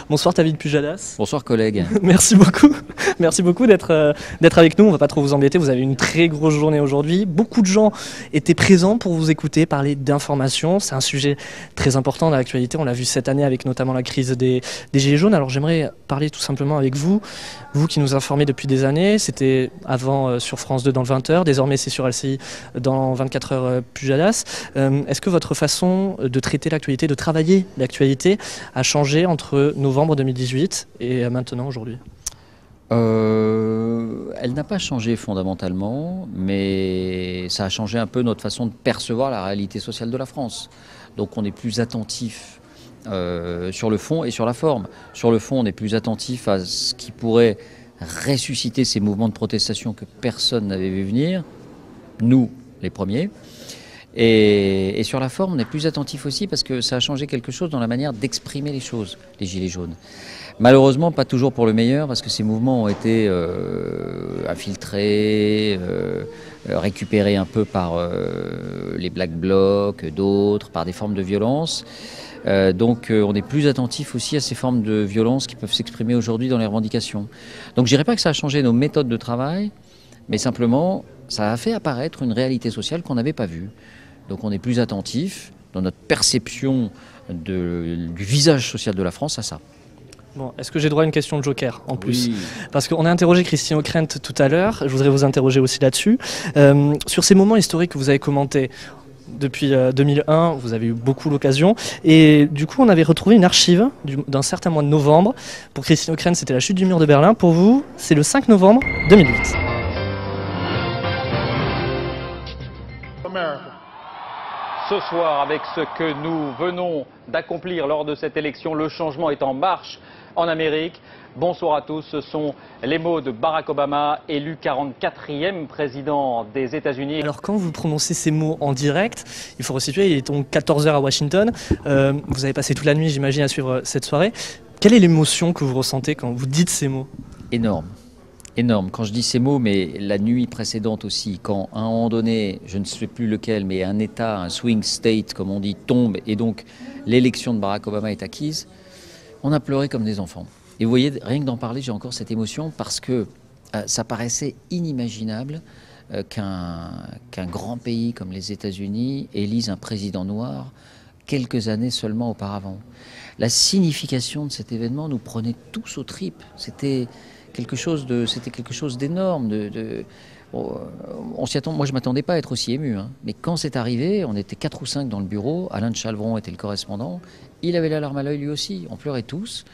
Bonsoir David Pujadas. Bonsoir collègues. Merci beaucoup. Merci beaucoup d'être avec nous. On ne va pas trop vous embêter. Vous avez une très grosse journée aujourd'hui. Beaucoup de gens étaient présents pour vous écouter, parler d'information. C'est un sujet très important dans l'actualité. On l'a vu cette année avec notamment la crise des Gilets jaunes. Alors j'aimerais parler tout simplement avec vous, vous qui nous informez depuis des années. C'était avant sur France 2 dans le 20h. Désormais c'est sur LCI dans 24 heures Pujadas. Est-ce que votre façon de traiter l'actualité, de travailler l'actualité a changé entre novembre 2018 et maintenant aujourd'hui? Elle n'a pas changé fondamentalement, mais ça a changé un peu notre façon de percevoir la réalité sociale de la France. Donc on est plus attentif sur le fond et sur la forme. Sur le fond, on est plus attentif à ce qui pourrait ressusciter ces mouvements de protestation que personne n'avait vu venir, nous les premiers. Et sur la forme, on est plus attentif aussi parce que ça a changé quelque chose dans la manière d'exprimer les choses, les Gilets jaunes. Malheureusement, pas toujours pour le meilleur, parce que ces mouvements ont été infiltrés, récupérés un peu par les Black Blocs, d'autres, par des formes de violence. Donc on est plus attentif aussi à ces formes de violence qui peuvent s'exprimer aujourd'hui dans les revendications. Donc je dirais pas que ça a changé nos méthodes de travail, mais simplement ça a fait apparaître une réalité sociale qu'on n'avait pas vue. Donc on est plus attentif dans notre perception du visage social de la France à ça. Bon, est-ce que j'ai droit à une question de joker en plus? Oui. Parce qu'on a interrogé Christine Ockrent tout à l'heure, je voudrais vous interroger aussi là-dessus. Sur ces moments historiques que vous avez commentés, depuis 2001, vous avez eu beaucoup l'occasion. Et du coup, on avait retrouvé une archive d'un certain mois de novembre. Pour Christine Ockrent, c'était la chute du mur de Berlin. Pour vous, c'est le 5 novembre 2008. Ce soir, avec ce que nous venons d'accomplir lors de cette élection, le changement est en marche en Amérique. Bonsoir à tous, ce sont les mots de Barack Obama, élu 44e président des États-Unis. Alors quand vous prononcez ces mots en direct, il faut resituer, il est donc 14h à Washington. Vous avez passé toute la nuit, j'imagine, à suivre cette soirée. Quelle est l'émotion que vous ressentez quand vous dites ces mots? Énorme. Énorme. Quand je dis ces mots, mais la nuit précédente aussi, quand à un moment donné, je ne sais plus lequel, mais un État, un swing state, comme on dit, tombe, et donc l'élection de Barack Obama est acquise, on a pleuré comme des enfants. Et vous voyez, rien que d'en parler, j'ai encore cette émotion, parce que ça paraissait inimaginable qu'un grand pays comme les États-Unis élise un président noir quelques années seulement auparavant. La signification de cet événement nous prenait tous aux tripes. C'était quelque chose d'énorme. On s'y attend. Moi, je m'attendais pas à être aussi ému. Mais quand c'est arrivé, on était 4 ou 5 dans le bureau. Alain de Chalvron était le correspondant. Il avait la larme à l'œil lui aussi. On pleurait tous.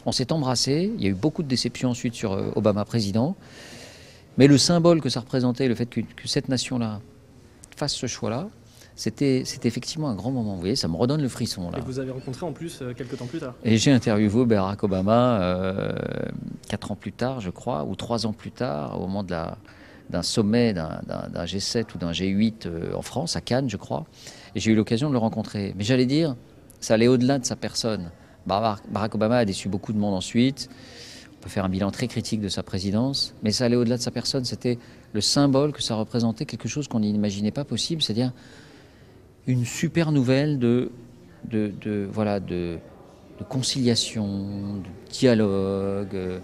On s'est embrassés. Il y a eu beaucoup de déceptions ensuite sur Obama président. Mais le symbole que ça représentait, le fait que cette nation-là fasse ce choix-là, c'était effectivement un grand moment. Vous voyez, ça me redonne le frisson là. Et vous avez rencontré en plus quelques temps plus tard. Et j'ai interviewé Barack Obama 4 ans plus tard, je crois, ou 3 ans plus tard, au moment d'un sommet d'un G7 ou d'un G8 en France, à Cannes, je crois. Et j'ai eu l'occasion de le rencontrer. Mais j'allais dire, ça allait au-delà de sa personne. Barack Obama a déçu beaucoup de monde ensuite. On peut faire un bilan très critique de sa présidence, mais ça allait au-delà de sa personne. C'était le symbole que ça représentait, quelque chose qu'on n'imaginait pas possible, c'est-à-dire une super nouvelle de conciliation, de dialogue,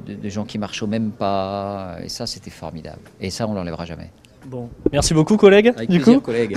de gens qui marchent au même pas. Et ça, c'était formidable. Et ça, on ne l'enlèvera jamais. Bon, merci beaucoup, collègue. Avec plaisir, collègue.